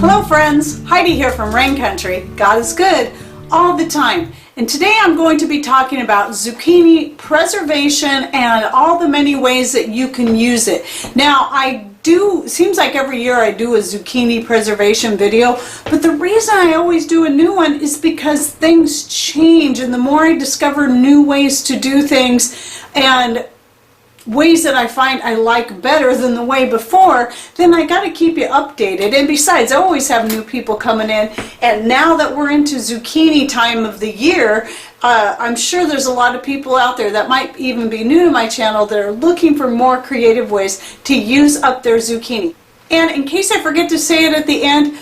Hello friends, Heidi here from Rain Country. God is good all the time. And today I'm going to be talking about zucchini preservation and all the many ways that you can use it. Now seems like every year I do a zucchini preservation video, but the reason I always do a new one is because things change, and the more I discover new ways to do things and ways that I find I like better than the way before, then I got to keep you updated. And besides, I always have new people coming in, and now that we're into zucchini time of the year, I'm sure there's a lot of people out there that might even be new to my channel that are looking for more creative ways to use up their zucchini. And in case I forget to say it at the end,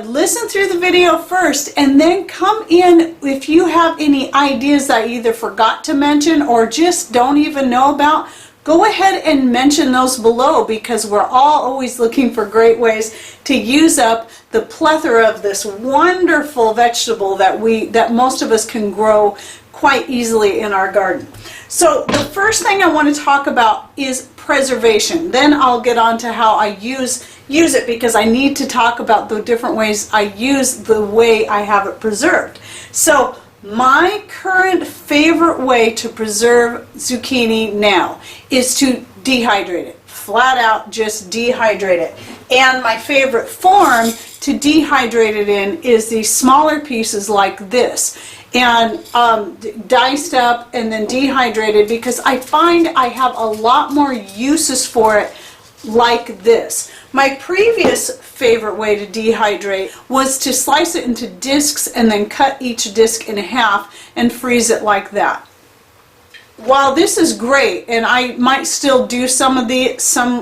listen through the video first and then come in if you have any ideas that I either forgot to mention or just don't even know about. Go ahead and mention those below, because we're all always looking for great ways to use up the plethora of this wonderful vegetable that most of us can grow quite easily in our garden. So the first thing I want to talk about is preservation. Then I'll get on to how I use it, because I need to talk about the different ways I use the way I have it preserved. So my current favorite way to preserve zucchini now is to dehydrate it. Flat out just dehydrate it. And my favorite form to dehydrate it in is these smaller pieces like this, and diced up and then dehydrated, because I find I have a lot more uses for it like this. My previous favorite way to dehydrate was to slice it into discs and then cut each disc in half and freeze it like that. While this is great, and I might still do some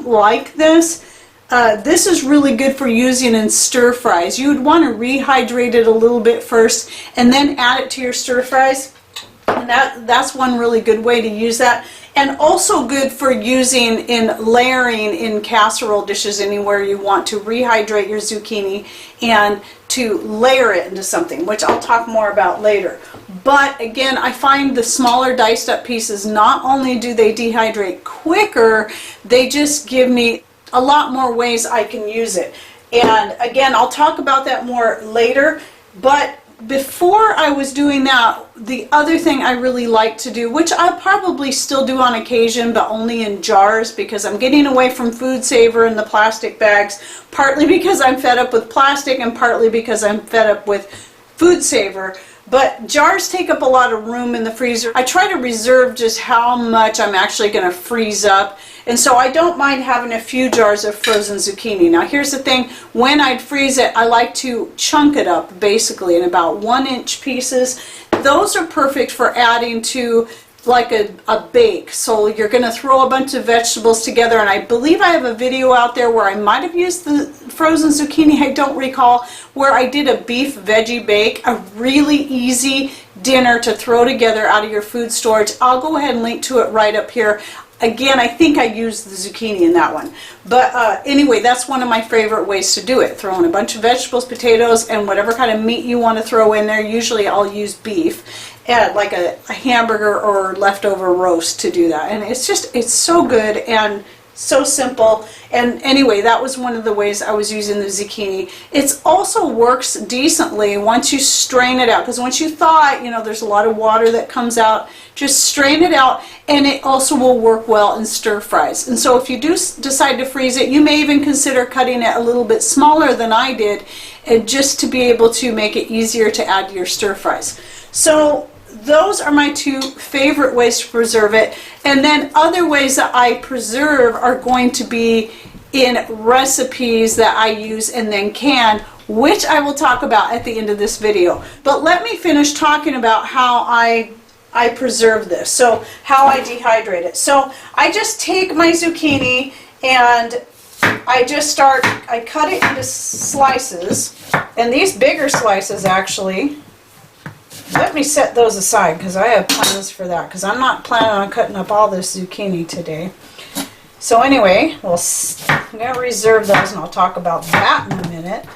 like this, this is really good for using in stir fries. You would want to rehydrate it a little bit first and then add it to your stir fries. And that's one really good way to use that. And also good for using in layering in casserole dishes, anywhere you want to rehydrate your zucchini and to layer it into something, which I'll talk more about later. But again, I find the smaller diced up pieces, not only do they dehydrate quicker, they just give me a lot more ways I can use it. And again, I'll talk about that more later. But before I was doing that, the other thing I really like to do, which I probably still do on occasion, but only in jars, because I'm getting away from Food Saver and the plastic bags, partly because I'm fed up with plastic and partly because I'm fed up with Food Saver. But jars take up a lot of room in the freezer. I try to reserve just how much I'm actually going to freeze up, and so I don't mind having a few jars of frozen zucchini. Now here's the thing, when I'd freeze it, I like to chunk it up basically in about 1-inch pieces. Those are perfect for adding to like a bake. So you're going to throw a bunch of vegetables together, and I believe I have a video out there where I might have used the frozen zucchini, I don't recall, where I did a beef veggie bake, a really easy dinner to throw together out of your food storage. I'll go ahead and link to it right up here. Again, I think I used the zucchini in that one. But anyway, that's one of my favorite ways to do it. Throw in a bunch of vegetables, potatoes, and whatever kind of meat you want to throw in there. Usually I'll use beef, like a hamburger or leftover roast to do that. And it's so good and so simple. And anyway, that was one of the ways I was using the zucchini. It also works decently once you strain it out, because once you thaw it, there's a lot of water that comes out. Just strain it out, and it also will work well in stir fries. And so if you do decide to freeze it, you may even consider cutting it a little bit smaller than I did, and just to be able to make it easier to add to your stir fries. So those are my two favorite ways to preserve it. And then other ways that I preserve are going to be in recipes that I use and then can, which I will talk about at the end of this video. But let me finish talking about how I preserve this. So how I dehydrate it. So I just take my zucchini and I cut it into slices, and these bigger slices actually, let me set those aside because I have plans for that, because I'm not planning on cutting up all this zucchini today. So anyway, I'm going to reserve those, and I'll talk about that in a minute.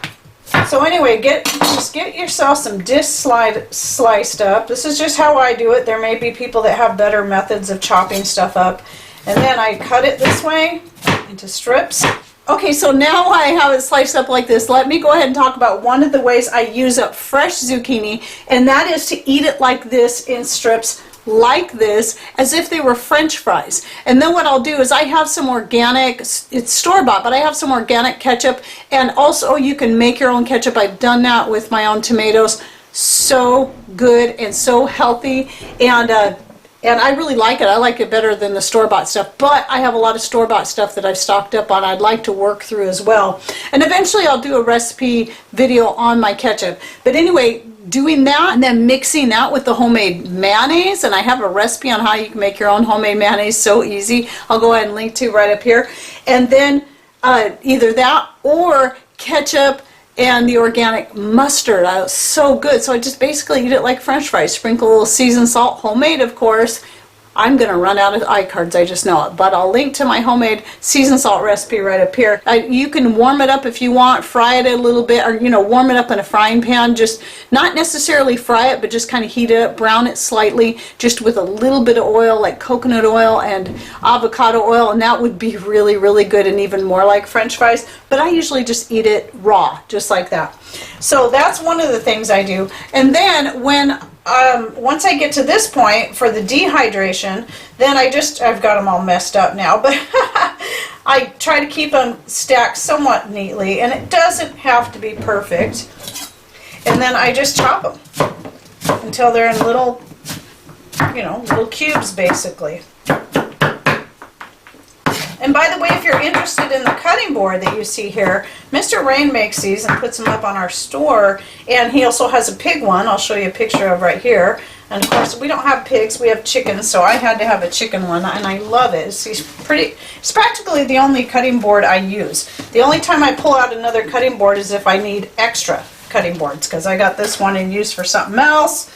So anyway, just get yourself some discs sliced up. This is just how I do it. There may be people that have better methods of chopping stuff up. And then I cut it this way, into strips. Okay, so now I have it sliced up like this. Let me go ahead and talk about one of the ways I use up fresh zucchini, and that is to eat it like this in strips, like this, as if they were French fries. And then what I'll do is I have some organic, it's store-bought, but I have some organic ketchup, and also you can make your own ketchup. I've done that with my own tomatoes. So good and so healthy, and I really like it. I like it better than the store-bought stuff, but I have a lot of store-bought stuff that I've stocked up on I'd like to work through as well. And eventually I'll do a recipe video on my ketchup. But anyway, doing that and then mixing that with the homemade mayonnaise, and I have a recipe on how you can make your own homemade mayonnaise, so easy. I'll go ahead and link to right up here. And then either that or ketchup and the organic mustard. So good. So I just basically eat it like French fries. Sprinkle a little seasoned salt, homemade of course. I'm going to run out of iCards, I just know it. But I'll link to my homemade seasoned salt recipe right up here. You can warm it up if you want, fry it a little bit, or warm it up in a frying pan. Just not necessarily fry it, but just kind of heat it up, brown it slightly, just with a little bit of oil, like coconut oil and avocado oil, and that would be really, really good and even more like French fries. But I usually just eat it raw, just like that. So that's one of the things I do. And then when once I get to this point for the dehydration, then I've got them all messed up now, but I try to keep them stacked somewhat neatly, and it doesn't have to be perfect. And then I just chop them until they're in little, little cubes basically. And by the way, if you're interested in the cutting board that you see here, Mr. Rain makes these and puts them up on our store, and he also has a pig one I'll show you a picture of right here. And of course we don't have pigs, we have chickens, so I had to have a chicken one, and I love it. It's practically the only cutting board I use. The only time I pull out another cutting board is if I need extra cutting boards, because I got this one and used for something else,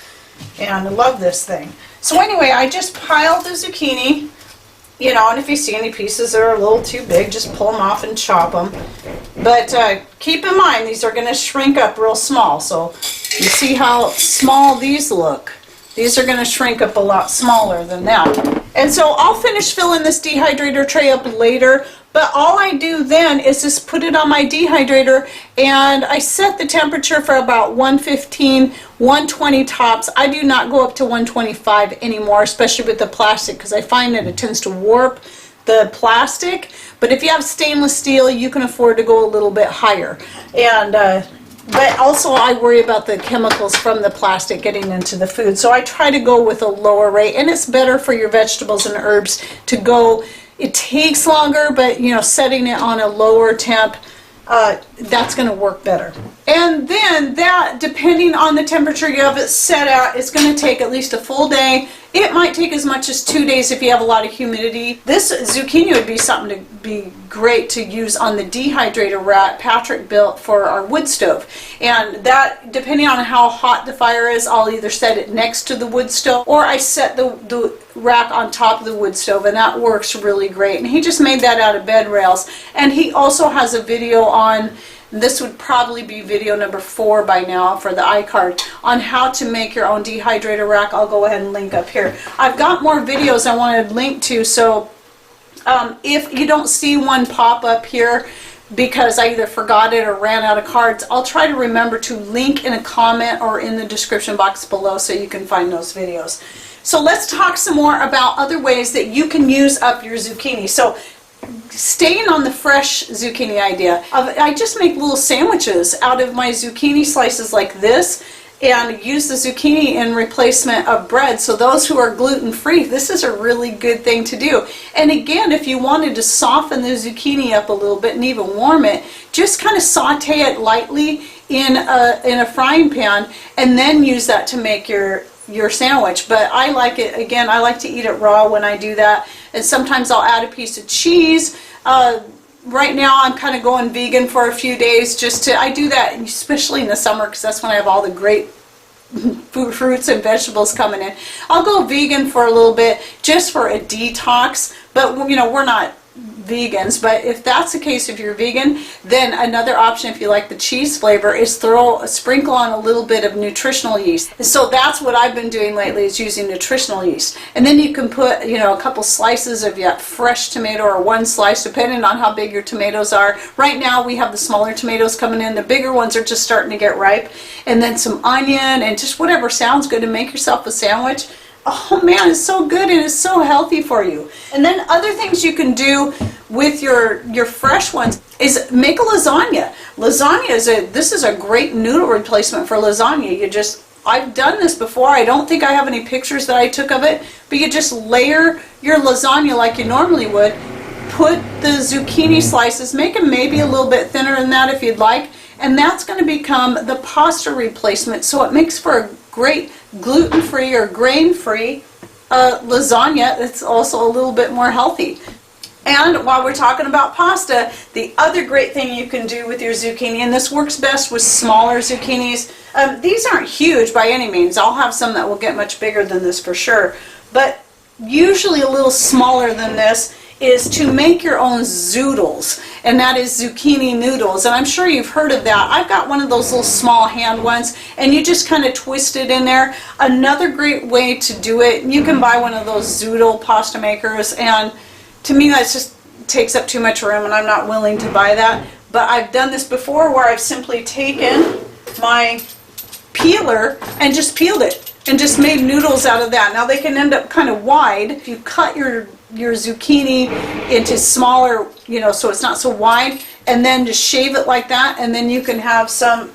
and I love this thing. So anyway, I just piled the zucchini. And if you see any pieces that are a little too big, just pull them off and chop them. But keep in mind, these are going to shrink up real small. So you see how small these look. These are going to shrink up a lot smaller than that. And so I'll finish filling this dehydrator tray up later. But all I do then is just put it on my dehydrator, and I set the temperature for about 115, 120 tops. I do not go up to 125 anymore, especially with the plastic, because I find that it tends to warp the plastic. But if you have stainless steel, you can afford to go a little bit higher. And but also I worry about the chemicals from the plastic getting into the food. So I try to go with a lower rate, and it's better for your vegetables and herbs to go. It takes longer, but setting it on a lower temp, that's going to work better. And then that, depending on the temperature you have it set at, it's going to take at least a full day. It might take as much as 2 days if you have a lot of humidity. This zucchini would be something to be great to use on the dehydrator rack Patrick built for our wood stove. And that, depending on how hot the fire is, I'll either set it next to the wood stove, or I set the rack on top of the wood stove, and that works really great. And he just made that out of bed rails. And he also has a video on, this would probably be video number 4 by now for the iCard, on how to make your own dehydrator rack. I'll go ahead and link up here. I've got more videos I wanted to link to, so if you don't see one pop up here because I either forgot it or ran out of cards, I'll try to remember to link in a comment or in the description box below so you can find those videos. So let's talk some more about other ways that you can use up your zucchini. So staying on the fresh zucchini idea, I just make little sandwiches out of my zucchini slices like this, and use the zucchini in replacement of bread. So those who are gluten-free, this is a really good thing to do. And again, if you wanted to soften the zucchini up a little bit and even warm it, just kind of saute it lightly in a frying pan, and then use that to make your sandwich. But I like it, again, I like to eat it raw when I do that. And sometimes I'll add a piece of cheese. Right now I'm kind of going vegan for a few days, I do that especially in the summer because that's when I have all the great fruits and vegetables coming in. I'll go vegan for a little bit just for a detox, but we're not vegans, but if that's the case, if you're vegan, then another option, if you like the cheese flavor, is sprinkle on a little bit of nutritional yeast. So that's what I've been doing lately, is using nutritional yeast. And then you can put, you know, a couple slices of fresh tomato, or one slice, depending on how big your tomatoes are. Right now we have the smaller tomatoes coming in. The bigger ones are just starting to get ripe. And then some onion and just whatever sounds good, and make yourself a sandwich. Oh man, it's so good and it's so healthy for you. And then other things you can do with your fresh ones is make a lasagna. Lasagna this is a great noodle replacement for lasagna. I've done this before. I don't think I have any pictures that I took of it, but you just layer your lasagna like you normally would. Put the zucchini slices, make them maybe a little bit thinner than that if you'd like, and that's going to become the pasta replacement. So it makes for a great gluten-free or grain-free lasagna. It's also a little bit more healthy. And while we're talking about pasta, the other great thing you can do with your zucchini, and this works best with smaller zucchinis. These aren't huge by any means. I'll have some that will get much bigger than this for sure, but usually a little smaller than this, is to make your own zoodles, and that is zucchini noodles. And I'm sure you've heard of that. I've got one of those little small hand ones, and you just kind of twist it in there. Another great way to do it, you can buy one of those zoodle pasta makers, and to me that just takes up too much room, and I'm not willing to buy that. But I've done this before, where I've simply taken my peeler and just peeled it and just made noodles out of that. Now they can end up kind of wide if you cut your zucchini into smaller, you know, so it's not so wide, and then just shave it like that, and then you can have some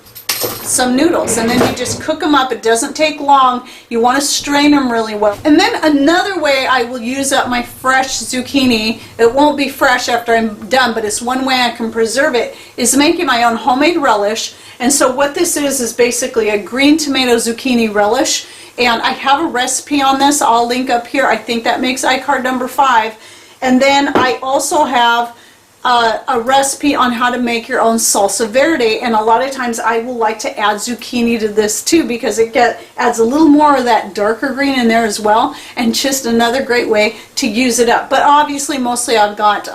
noodles, and then you just cook them up. It doesn't take long. You want to strain them really well. And then another way I will use up my fresh zucchini, it won't be fresh after I'm done, but it's one way I can preserve it, is making my own homemade relish. And so what this is basically a green tomato zucchini relish. And I have a recipe on this. I'll link up here. I think that makes iCard number 5. And then I also have a recipe on how to make your own salsa verde. And a lot of times I will like to add zucchini to this too, because it adds a little more of that darker green in there as well. And just another great way to use it up. But obviously mostly I've got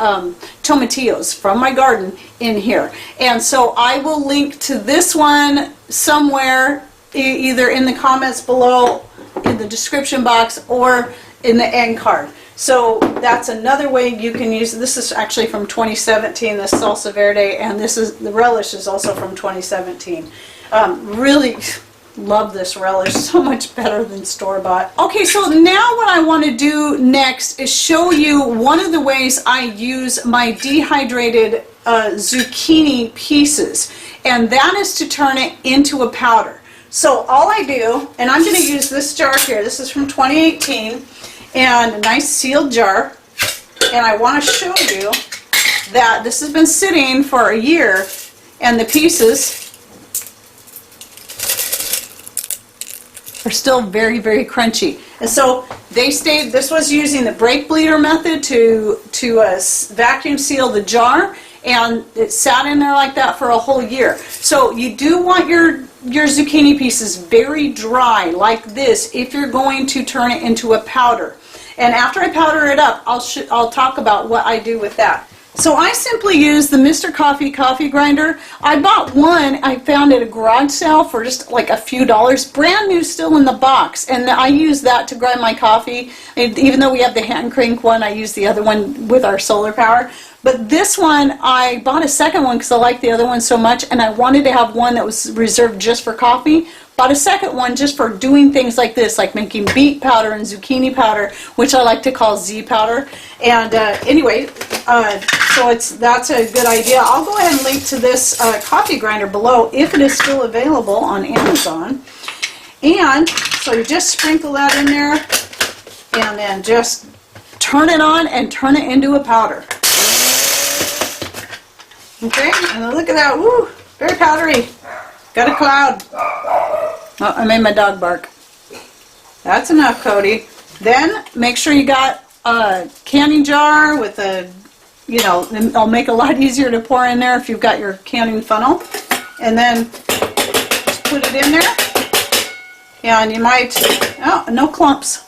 tomatillos from my garden in here. And so I will link to this one somewhere, either in the comments below, in the description box, or in the end card. So that's another way you can use it. This is actually from 2017, the salsa verde, and the relish is also from 2017. Really love this relish, so much better than store-bought. Okay, so now what I want to do next is show you one of the ways I use my dehydrated zucchini pieces, and that is to turn it into a powder. So all I do, and I'm going to use this jar here, this is from 2018, and a nice sealed jar, and I want to show you that this has been sitting for a year, and the pieces are still very, very crunchy. And so they stayed, this was using the brake bleeder method to vacuum seal the jar, and it sat in there like that for a whole year. So you do want your zucchini pieces very dry like this if you're going to turn it into a powder. And after I powder it up, I'll talk about what I do with that. So I simply use the Mr. Coffee grinder. I bought one, I found at a garage sale for just like a few dollars, brand new, still in the box, and I use that to grind my coffee. Even though we have the hand crank one, I use the other one with our solar power. But this one, I bought a second one because I like the other one so much, and I wanted to have one that was reserved just for coffee. Bought a second one just for doing things like this, like making beet powder and zucchini powder, which I like to call Z powder. And anyway, so that's a good idea. I'll go ahead and link to this coffee grinder below if it is still available on Amazon. And so you just sprinkle that in there, and then just turn it on and turn it into a powder. Okay, and look at that, woo, very powdery. Got a cloud. Oh, I made my dog bark. That's enough, Cody. Then make sure you got a canning jar with a, it'll make it a lot easier to pour in there if you've got your canning funnel. And then just put it in there. And you might, oh, no clumps.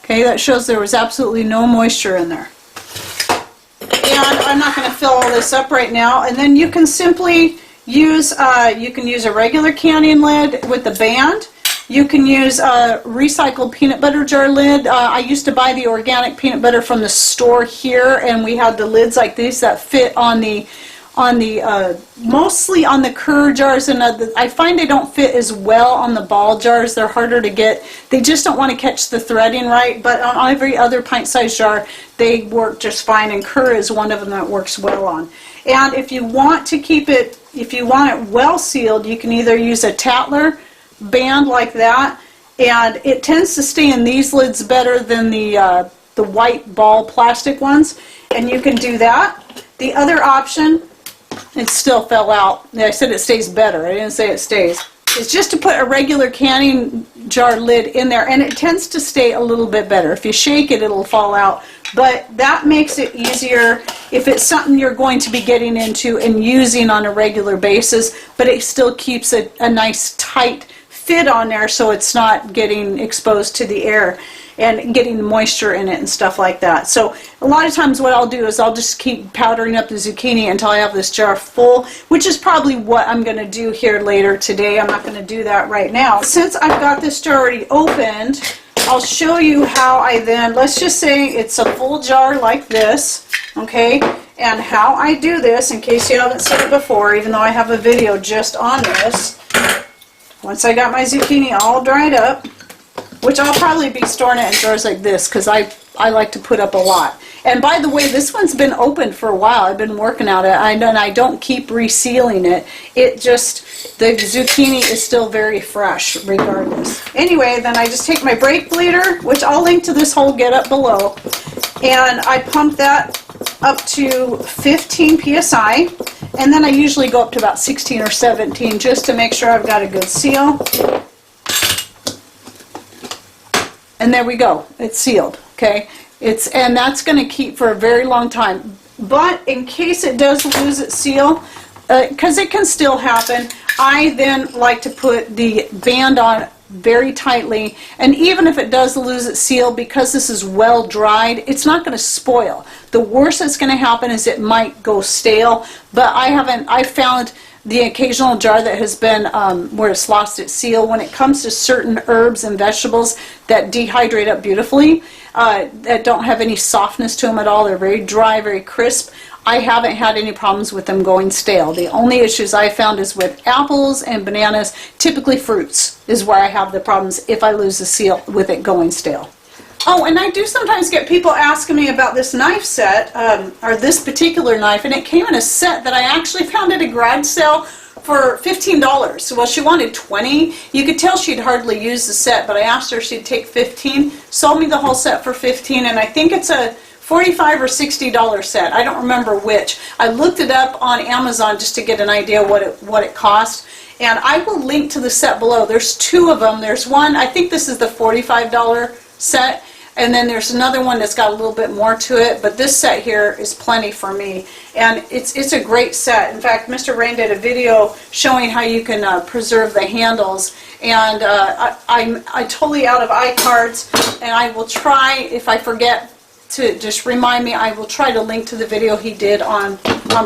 Okay, that shows there was absolutely no moisture in there. And I'm not going to fill all this up right now. And then you can simply use, a regular canning lid with the band. You can use a recycled peanut butter jar lid. I used to buy the organic peanut butter from the store here, and we had the lids like these that fit on the mostly on the Kerr jars, and I find they don't fit as well on the ball jars. They're harder to get. They just don't want to catch the threading right, but on every other pint-sized jar, they work just fine, and Kerr is one of them that works well on. And if you want to keep it, if you want it well sealed, you can either use a Tatler band like that, and it tends to stay in these lids better than the white ball plastic ones, and you can do that. The other option, it still fell out. I said it stays better. I didn't say it stays. It's just to put a regular canning jar lid in there, and it tends to stay a little bit better. If you shake it, it'll fall out, but that makes it easier if it's something you're going to be getting into and using on a regular basis, but it still keeps a nice tight fit on there so it's not getting exposed to the air and getting moisture in it and stuff like that. So a lot of times what I'll do is I'll just keep powdering up the zucchini until I have this jar full, which is probably what I'm going to do here later today. I'm not going to do that right now. Since I've got this jar already opened, I'll show you how I then, let's just say it's a full jar like this, okay, and how I do this, in case you haven't seen it before, even though I have a video just on this. Once I got my zucchini all dried up, which I'll probably be storing it in jars like this because I like to put up a lot. And by the way, this one's been opened for a while. I've been working at it, and I don't keep resealing it. It just, the zucchini is still very fresh regardless. Anyway, then I just take my brake bleeder, which I'll link to this whole get up below, and I pump that up to 15 psi, and then I usually go up to about 16 or 17 just to make sure I've got a good seal. And there we go, it's sealed, okay? And that's going to keep for a very long time. But in case it does lose its seal, because it can still happen, I then like to put the band on very tightly, and even if it does lose its seal, because this is well dried, it's not going to spoil. The worst that's going to happen is it might go stale, but I found the occasional jar that has been where it's lost its seal. When it comes to certain herbs and vegetables that dehydrate up beautifully, that don't have any softness to them at all, they're very dry, very crisp, I haven't had any problems with them going stale. The only issues I found is with apples and bananas, typically fruits is where I have the problems if I lose the seal with it going stale. Oh, and I do sometimes get people asking me about this knife set, or this particular knife, and it came in a set that I actually found at a garage sale for $15. Well, she wanted 20. You could tell she'd hardly used the set, but I asked her if she'd take 15. Sold me the whole set for 15, and I think it's a $45 or $60 set. I don't remember which. I looked it up on Amazon just to get an idea what it cost. And I will link to the set below. There's two of them. There's one, I think this is the $45 set, and then there's another one that's got a little bit more to it, but this set here is plenty for me. And it's a great set. In fact, Mr. Rain did a video showing how you can preserve the handles, and I'm totally out of iCards, and I will try, if I forget to just remind me, I will try to link to the video he did on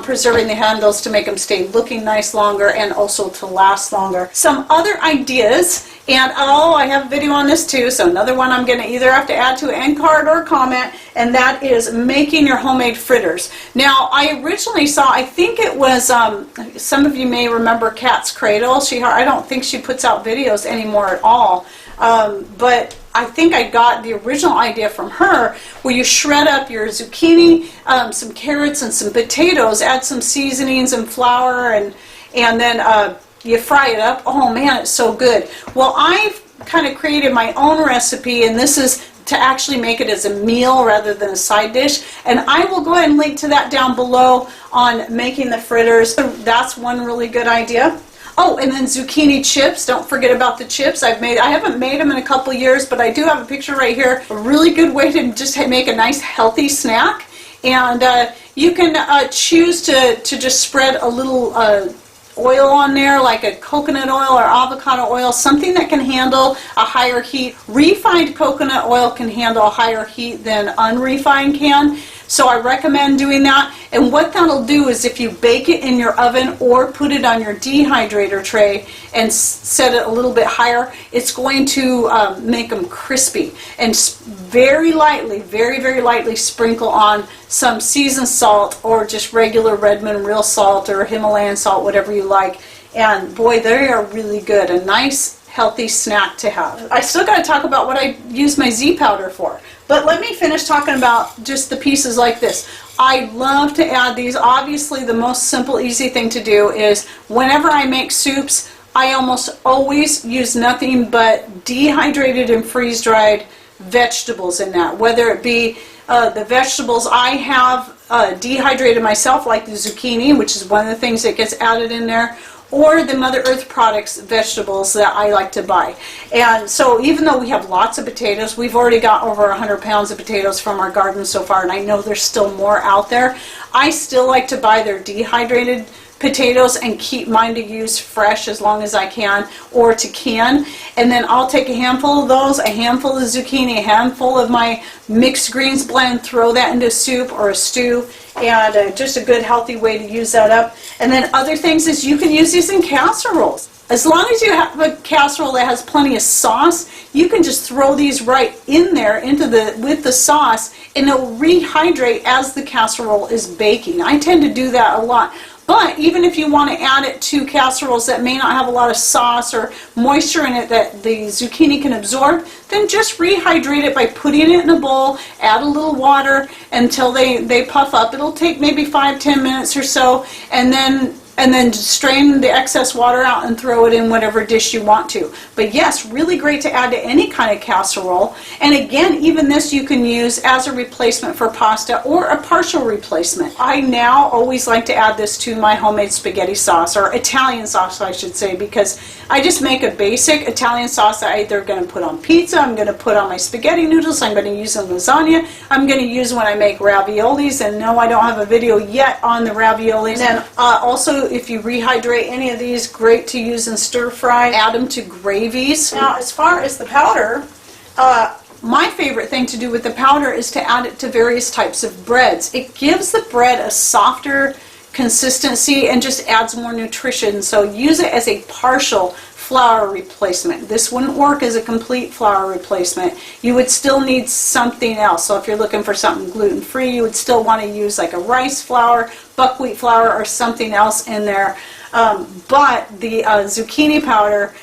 preserving the handles to make them stay looking nice longer and also to last longer. Some other ideas, and I have a video on this too, so another one I'm going to either have to add to an end card or comment, and that is making your homemade fritters. Now, I originally saw, I think it was, some of you may remember Cat's Cradle. I don't think she puts out videos anymore at all, but I think I got the original idea from her, where you shred up your zucchini, some carrots, and some potatoes, add some seasonings and flour, and then you fry it up. Oh man, it's so good. Well, I've kind of created my own recipe, and this is to actually make it as a meal rather than a side dish. And I will go ahead and link to that down below on making the fritters. That's one really good idea. Oh, and then zucchini chips. Don't forget about the chips. I haven't made them in a couple years, but I do have a picture right here. A really good way to just make a nice healthy snack. And you can choose to just spread a little oil on there, like a coconut oil or avocado oil, something that can handle a higher heat. Refined coconut oil can handle a higher heat than unrefined can. So I recommend doing that. And what that'll do is if you bake it in your oven or put it on your dehydrator tray and set it a little bit higher, it's going to make them crispy. And very lightly, very lightly sprinkle on some seasoned salt or just regular Redmond real salt or Himalayan salt, whatever you like. And boy, they are really good. A nice healthy snack to have. I still got to talk about what I use my Z powder for. But let me finish talking about just the pieces like this. I love to add these. Obviously, the most simple, easy thing to do is whenever I make soups, I almost always use nothing but dehydrated and freeze-dried vegetables in that. Whether it be the vegetables I have dehydrated myself, like the zucchini, which is one of the things that gets added in there, or the Mother Earth Products vegetables that I like to buy. And so even though we have lots of potatoes, we've already got over 100 pounds of potatoes from our garden so far, and I know there's still more out there. I still like to buy their dehydrated potatoes and keep mine to use fresh as long as I can, or to can. And then I'll take a handful of those, a handful of zucchini, a handful of my mixed greens blend, throw that into soup or a stew, and just a good healthy way to use that up. And then other things is you can use these in casseroles. As long as you have a casserole that has plenty of sauce, you can just throw these right in there with the sauce, and it'll rehydrate as the casserole is baking. I tend to do that a lot. But even if you want to add it to casseroles that may not have a lot of sauce or moisture in it that the zucchini can absorb, then just rehydrate it by putting it in a bowl, add a little water until they puff up. It'll take maybe 5-10 minutes or so, and then strain the excess water out and throw it in whatever dish you want to. But yes, really great to add to any kind of casserole. And again, even this you can use as a replacement for pasta or a partial replacement. I now always like to add this to my homemade spaghetti sauce, or Italian sauce I should say, because I just make a basic Italian sauce that I'm either going to put on pizza, I'm going to put on my spaghetti noodles, I'm going to use in lasagna, I'm going to use when I make raviolis. And no, I don't have a video yet on the raviolis. And also, if you rehydrate any of these, great to use in stir fry. Add them to gravies. Now, as far as the powder, my favorite thing to do with the powder is to add it to various types of breads. It gives the bread a softer consistency and just adds more nutrition. So use it as a partial flour replacement. This wouldn't work as a complete flour replacement. You would still need something else. So if you're looking for something gluten-free, you would still want to use like a rice flour, buckwheat flour, or something else in there. But the zucchini powder,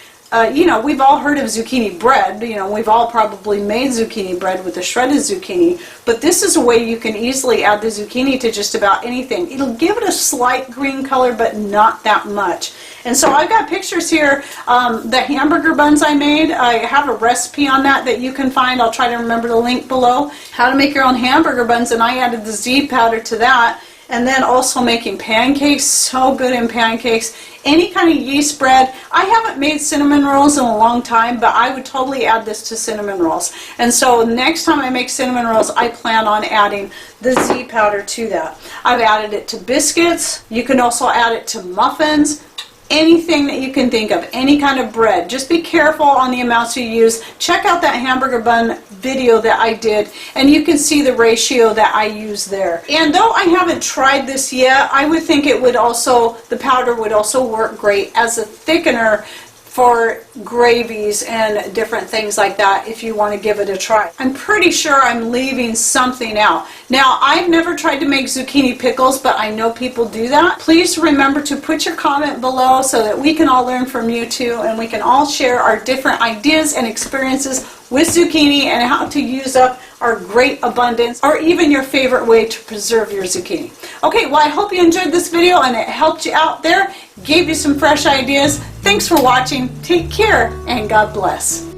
you know, we've all heard of zucchini bread. You know, we've all probably made zucchini bread with the shredded zucchini. But this is a way you can easily add the zucchini to just about anything. It'll give it a slight green color, but not that much. And so I've got pictures here. The hamburger buns I made, I have a recipe on that you can find. I'll try to remember the link below. How to make your own hamburger buns, and I added the Z powder to that. And then also making pancakes, so good in pancakes. Any kind of yeast bread. I haven't made cinnamon rolls in a long time, but I would totally add this to cinnamon rolls. And so next time I make cinnamon rolls, I plan on adding the Z powder to that. I've added it to biscuits. You can also add it to muffins. Anything that you can think of, any kind of bread. Just be careful on the amounts you use. Check out that hamburger bun video that I did, and you can see the ratio that I use there. And though I haven't tried this yet, I would think it would also, the powder would also work great as a thickener for gravies and different things like that if you want to give it a try. I'm pretty sure I'm leaving something out. Now, I've never tried to make zucchini pickles, but I know people do that. Please remember to put your comment below so that we can all learn from you too, and we can all share our different ideas and experiences with zucchini and how to use up our great abundance, or even your favorite way to preserve your zucchini. Okay, well, I hope you enjoyed this video and it helped you out there, gave you some fresh ideas. Thanks for watching. Take care and God bless.